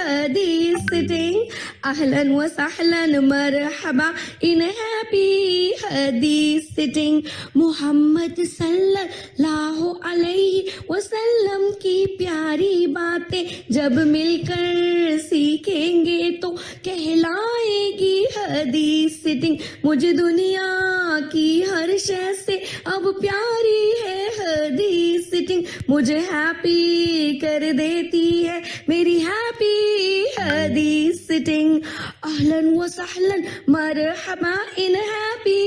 hadith sitting. Ahlan wa sahlan marhaba in happy hadith sitting. Muhammad sallallahu alaihi wasallam की प्यारी बातें जब मिलकर सीखेंगे तो कहलाएगी हदीस सिटिंग. मुझे दुनिया की हर शय से अब प्यारी है हदीस सिटिंग. मुझे हैप्पी कर देती है मेरी हैप्पी हदीस सिटिंग. अहलन व सहलन मरहबा इन हैप्पी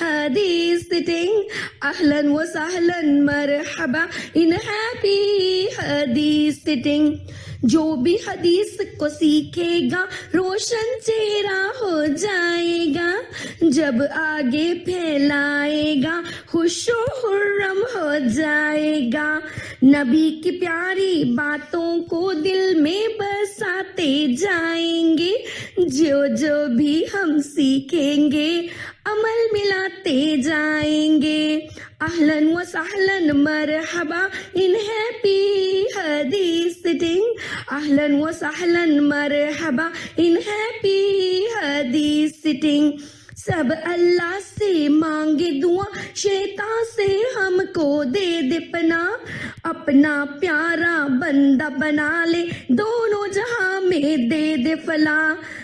हदीस सिटिंग. अहलन व सहलन मरहबा इन हैप्पी हदीस सिटिंग. जो भी हदीस को सीखेगा रोशन चेहरा हो जाएगा. जब आगे फैलाएगा खुशो खुर्रम हो जाएगा. नबी की प्यारी बातों को दिल में बसाते जाएंगे. जो जो भी हम सीखेंगे अमल मिलाते जाएंगे. अहलन व सहलन मरहबा इन हैप्पी हदीस सिटिंग. अहलन व सहलन मरहबा इन हैप्पी हदीस सिटिंग. सब अल्लाह से मांगे दुआ शैतान से हमको दे दे पना. अपना प्यारा बंदा बना ले दोनों जहां में दे दे फला.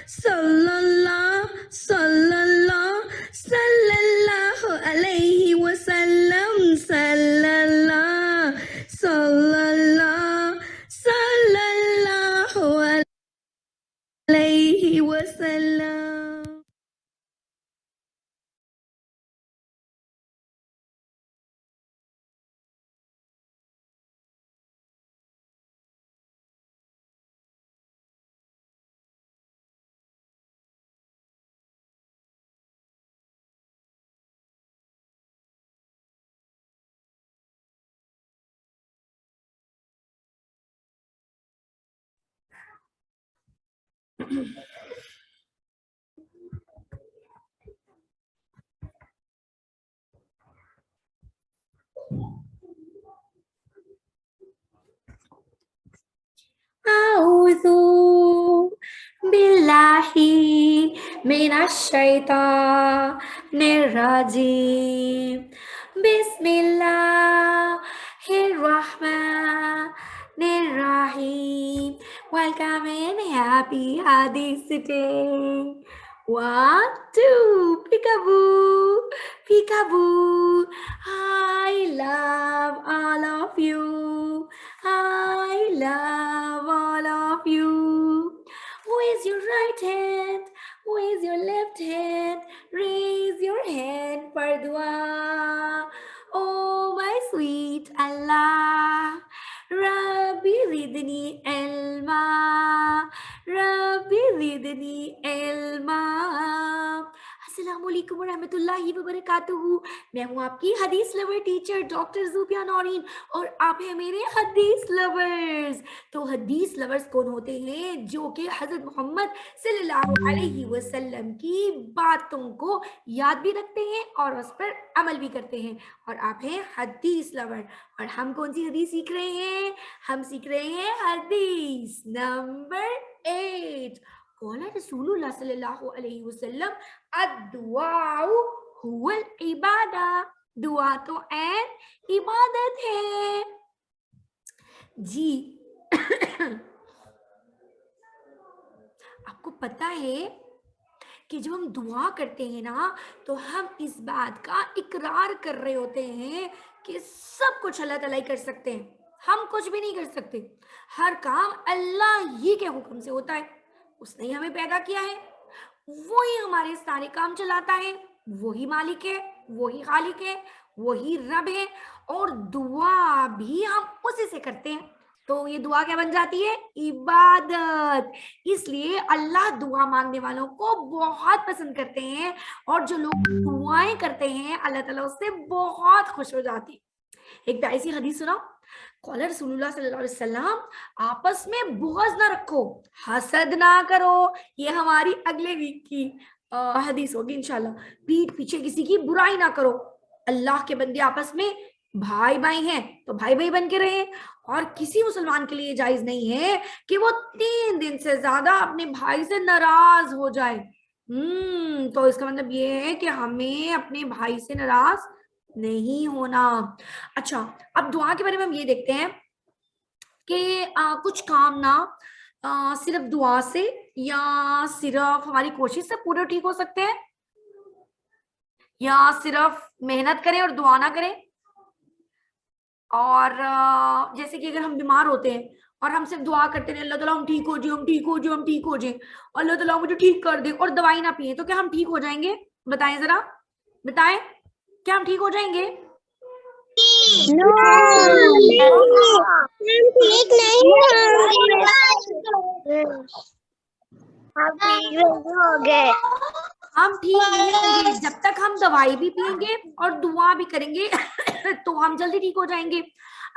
सल्लल्लाहु सल्लल्लाहु सल्लल्लाहु अलैहि वसल्लम. सल्लल्लाहु सल्लल्लाहु सल्लल्लाहु अलैहि वसल्लम. أعوذ بالله من الشيطان الرجيم. بسم الله الرحمن الرحيم. Welcome and happy hadith sitting. 1, 2, peekaboo, peekaboo. I love all of you. I love all of you. Who is your right hand? Who is your left hand? Raise your hand for dua. Oh my sweet Allah, Rabbi zidni ilma, Rabbi zidni ilma. अस्सलामु अलैकुम वरहमतुल्लाहि वबरकातुहू. मैं हूँ आपकी हदीस lover teacher doctor ज़ूबिया Naureen और आप हैं मेरे हदीस लवर्स. तो हदीस लवर्स कौन होते हैं? जो कि हज़रत मोहम्मद सल्लल्लाहु अलैहि वसल्लम की बातों को याद भी रखते हैं और उस पर अमल भी करते हैं. और आप हैं हदीस लवर. और हम कौन सी हदीस सीख रहे हैं? हम सीख रहे हैं हदीस नंबर 8. قال رسول الله صلی اللہ علیہ وسلم الدعاء هو العبادہ. دعا تو عین عبادت ہے جی. آپ کو پتا ہے کہ جب ہم دعا کرتے ہیں نا تو ہم اس بات کا اقرار کر رہے ہوتے ہیں کہ سب کچھ اللہ تعالیٰ ہی کر سکتے ہیں. ہم کچھ بھی نہیں کر سکتے. ہر کام اللہ ہی کے حکم سے ہوتا ہے. اس نے ہمیں پیدا کیا ہے, وہی ہمارے سارے کام چلاتا ہے, وہی مالک ہے, وہی خالق ہے, وہی رب ہے. اور دعا بھی ہم اسی سے کرتے ہیں. تو یہ دعا کیا بن جاتی ہے؟ عبادت. اس لیے اللہ دعا مانگنے والوں کو بہت پسند کرتے ہیں اور جو لوگ دعائیں کرتے ہیں اللہ تعالیٰ اس سے بہت خوش ہو جاتے ہیں. ایک پیاری سی حدیث سنا. قال رسول اللہ صلی اللہ علیہ وسلم آپس میں بغض نہ رکھو, حسد نہ کرو. یہ ہماری اگلے ویک کی حدیث ہوگی انشاءاللہ. پیٹھ پیچھے کسی کی برائی نہ کرو. اللہ کے بندے آپس میں भाई भाई हैं तो भाई भाई बन के रहे, और किसी मुसलमान के लिए जायज नहीं है कि वो 3 दिन से ज्यादा अपने भाई से नाराज हो जाए। तो इसका मतलब ये है कि हमें अपने भाई से नाराज नहीं होना। अच्छा, अब दुआ के बारे में हम ये देखते हैं कि कुछ काम ना सिर्फ दुआ से या सिर्फ हमारी कोशिश से पूरे ठीक हो सकते हैं, या सिर्फ मेहनत करें और दुआ ना करें। और जैसे कि अगर हम बीमार होते हैं और हम सिर्फ दुआ करते हैं अल्लाह ताला हम ठीक हो जाए, हम ठीक हो जाए, हम ठीक हो जाए, अल्लाह ताला मुझे ठीक कर दे, और दवाई ना पिए, तो क्या हम ठीक हो जाएंगे? बताएं जरा, बताएं, क्या हम ठीक हो जाएंगे? नो, हम ठीक नहीं होंगे। हम ठीक नहीं होंगे। हम ठीक नहीं होंगे जब तक हम दवाई भी पिएंगे और दुआ भी करेंगे तो हम जल्दी ठीक हो जाएंगे।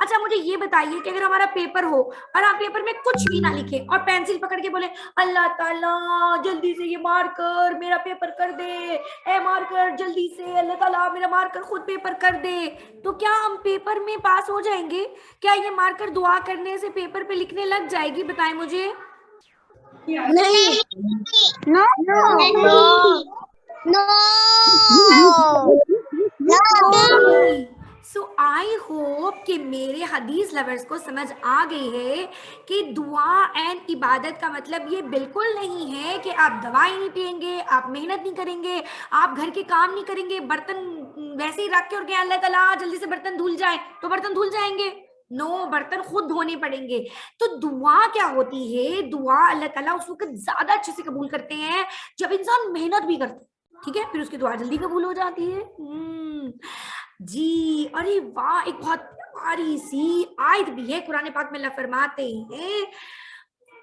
अच्छा, मुझे ये बताइए कि अगर हमारा पेपर हो और आप पेपर में कुछ भी ना लिखे और पेंसिल पकड़ के बोले अल्लाह ताला जल्दी से ये मार्कर मेरा पेपर कर दे, ए मार्कर जल्दी से, अल्लाह ताला मेरा मार्कर खुद पेपर कर दे, तो क्या हम पेपर में पास हो जाएंगे? क्या ये मार्कर दुआ करने से पेपर पे लिखने लग जाएगी? बताएं मुझे। नहीं, no, no, no. So I hope कि मेरे हदीस लवर्स को समझ आ गई है कि दुआ एंड इबादत का मतलब ये बिल्कुल नहीं है कि आप दवाई नहीं पिएंगे, आप मेहनत नहीं करेंगे, आप घर के काम नहीं करेंगे, बर्तन वैसे ही रख के और क्या अल्लाह ताला जल्दी से बर्तन धुल जाए तो बर्तन धुल जाएंगे। नो, बर्तन खुद धोने पड़ेंगे। तो दुआ क्या होती है? दुआ अल्लाह ताला उस वक्त ज्यादा अच्छे से कबूल करते हैं जब इंसान मेहनत भी करता है, ठीक है, फिर उसकी दुआ जल्दी कबूल हो जाती है। जी, अरे वाह, एक बहुत प्यारी सी आयत भी है कुरान पाक में, अल्लाह फरमाते हैं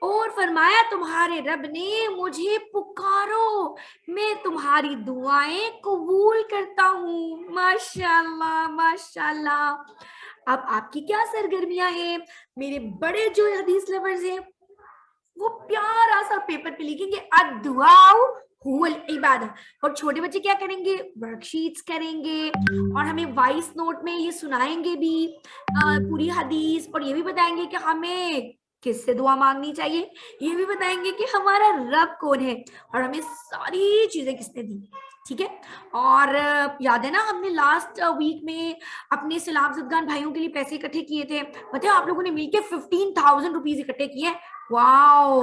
और फरमाया तुम्हारे रब ने मुझे पुकारो, मैं तुम्हारी दुआएं कबूल करता हूँ। माशाल्लाह माशाल्लाह। अब आपकी क्या सरगर्मियां हैं? मेरे बड़े जो हदीस लवर्स हैं वो प्यारा सा पेपर पे लिखेंगे अद्दुआ हुवल इबादा, और छोटे बच्चे क्या करेंगे? वर्कशीट्स करेंगे और हमें वॉइस नोट में ये सुनाएंगे भी पूरी हदीस, और ये भी बताएंगे कि हमें किससे दुआ मांगनी चाहिए, ये भी बताएंगे कि हमारा रब कौन है और हमें सारी चीजें किसने दी, ठीक है। और याद है ना, हमने लास्ट वीक में अपने सलाम ज़दगान भाइयों के लिए पैसे इकट्ठे किए थे, पता है आप लोगों ने मिलकर 15,000 रुपीज इकट्ठे किए। वाओ।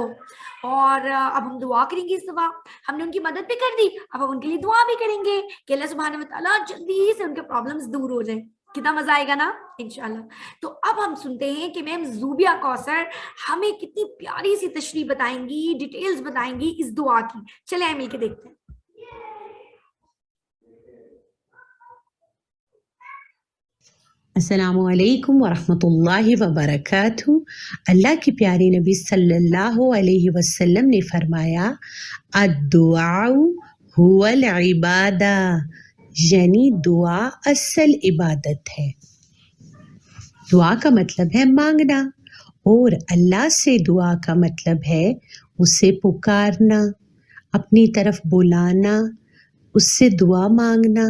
और अब हम दुआ करेंगे इस दफा, हमने उनकी मदद भी कर दी, अब हम उनके लिए दुआ भी करेंगे कि अल्लाह सुब्हानहू व तआला जल्दी से उनके प्रॉब्लम्स दूर हो जाए। कितना मजा आएगा ना इंशाल्लाह। तो अब हम सुनते हैं कि मैम ज़ूबिया कौसर हमें कितनी प्यारी सी तशरीह बताएंगी, डिटेल्स बताएंगी इस दुआ की। चले आए मिलके देखते हैं। अस्सलामु अलैकुम वरहमतुल्लाहि वबरकातुहू। अल्लाह की प्यारी नबी सल्लल्लाहु अलैहि वसल्लम ने फरमाया अद्दुआउ हुवल इबादा, यानी दुआ असल इबादत है। दुआ का मतलब है मांगना, और अल्लाह से दुआ का मतलब है उसे पुकारना, अपनी तरफ बुलाना, उससे दुआ मांगना,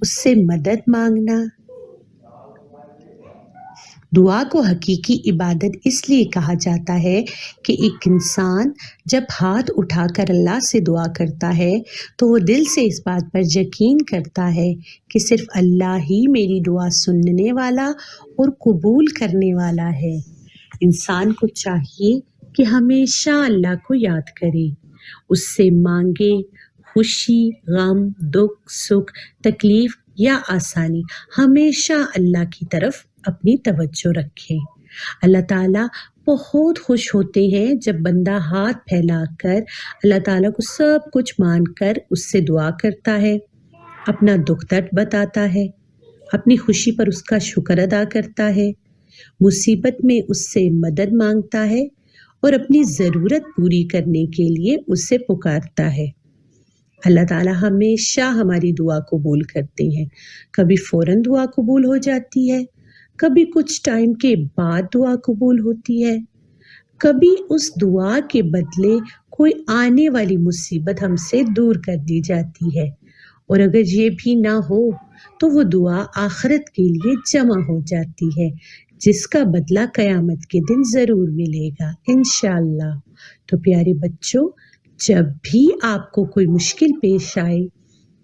उससे मदद मांगना। दुआ को हकीकी इबादत इसलिए कहा जाता है कि एक इंसान जब हाथ उठाकर अल्लाह से दुआ करता है तो वो दिल से इस बात पर यकीन करता है कि सिर्फ अल्लाह ही मेरी दुआ सुनने वाला और कबूल करने वाला है। इंसान को चाहिए कि हमेशा अल्लाह को याद करे, उससे मांगे, खुशी, गम, दुख, सुख, तकलीफ या आसानी, हमेशा अल्लाह की तरफ अपनी तवज्जो रखें। अल्लाह ताला बहुत खुश होते हैं जब बंदा हाथ फैलाकर अल्लाह ताला को सब कुछ मानकर उससे दुआ करता है, अपना दुख दर्द बताता है, अपनी खुशी पर उसका शुक्र अदा करता है, मुसीबत में उससे मदद मांगता है और अपनी ज़रूरत पूरी करने के लिए उससे पुकारता है। अल्लाह ताला हमेशा हमारी दुआ कबूल करते हैं। कभी फ़ौरन दुआ कबूल हो जाती है, कभी कुछ टाइम के बाद दुआ कबूल होती है, कभी उस दुआ के बदले कोई आने वाली मुसीबत हमसे दूर कर दी जाती है, اور اگر یہ بھی نہ ہو تو وہ دعا آخرت کے لیے جمع ہو جاتی ہے، جس کا بدلہ قیامت کے دن ضرور ملے گا انشاءاللہ۔ تو پیارے بچوں، جب بھی آپ کو کوئی مشکل پیش آئے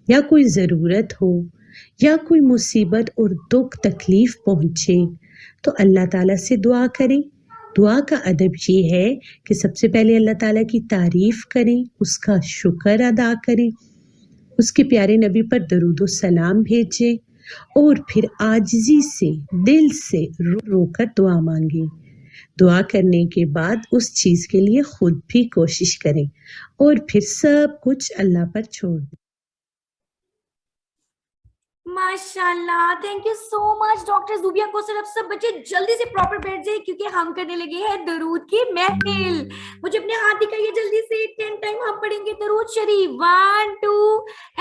یا کوئی ضرورت ہو یا کوئی مصیبت اور دکھ تکلیف پہنچے تو اللہ تعالیٰ سے دعا کریں۔ دعا کا ادب یہ ہے کہ سب سے پہلے اللہ تعالیٰ کی تعریف کریں، اس کا شکر ادا کریں، اس کے پیارے نبی پر درود و سلام بھیجیں اور پھر عاجزی سے دل سے رو رو کر دعا مانگیں۔ دعا کرنے کے بعد اس چیز کے لیے خود بھی کوشش کریں اور پھر سب کچھ اللہ پر چھوڑ دیں۔ ماشاءاللہ، thank you so much doctor Zobia کو سر۔ اب سب بچے جلدی سے پراپر بیٹھ جائیں کیونکہ ہم کرنے لگے ہیں درود کی محفل۔ مجھے اپنے ہاتھ دکھائیے جلدی سے، 10 ٹائم ہم پڑھیں گے درود شریف، 1 2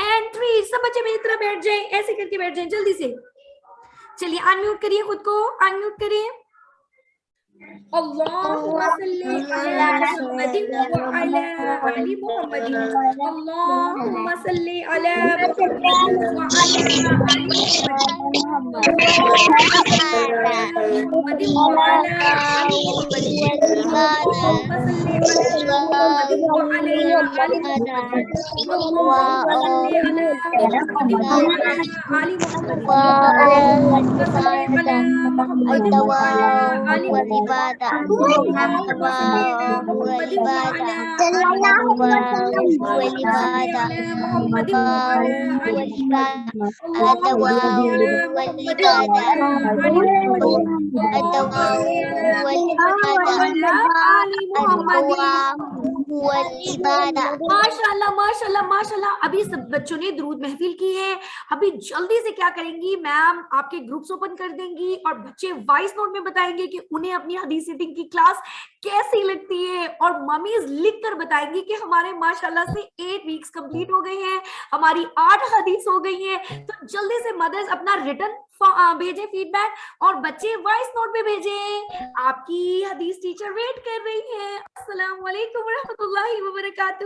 and 3۔ سب بچے میری طرح بیٹھ جائیں، ایسے کر کے بیٹھ جائیں جلدی سے۔ چلیے انمیوٹ کریے خود کو، انمیوٹ کریے۔ اللهم صل على محمد وعلى آل محمد، اللهم صل على محمد وعلى آل محمد، اللهم صل على محمد وعلى آل محمد، اللهم صل على محمد وعلى آل محمد، اللهم صل على محمد وعلى آل محمد، اللهم صل على محمد وعلى آل محمد، ماشاءاللہ ماشاءاللہ ماشاءاللہ۔ ابھی سب بچوں نے درود محفل کی ہے۔ ابھی جلدی سے کیا کریں گی میم، آپ کے گروپس اوپن کر دیں گی اور بچے وائس نوٹ میں بتائیں گے کہ انہیں اپنی حدیث سیٹنگ کی کلاس کیسی لگتی ہے، اور ممیز لکھ کر بتائیں گی کہ ہمارے ماشاءاللہ سے 8 ویکس کمپلیٹ ہو گئی ہیں، ہماری 8 حدیث ہو گئی ہیں۔ تو جلدی سے مدرس اپنا ریٹن بھیجیں فیڈ بیک، اور بچے وائس نوٹ میں بھیجیں۔ آپ کی حدیث ٹیچر ویٹ کر رہی ہیں۔ السلام علیکم ورحمۃ اللہ وبرکاتہ۔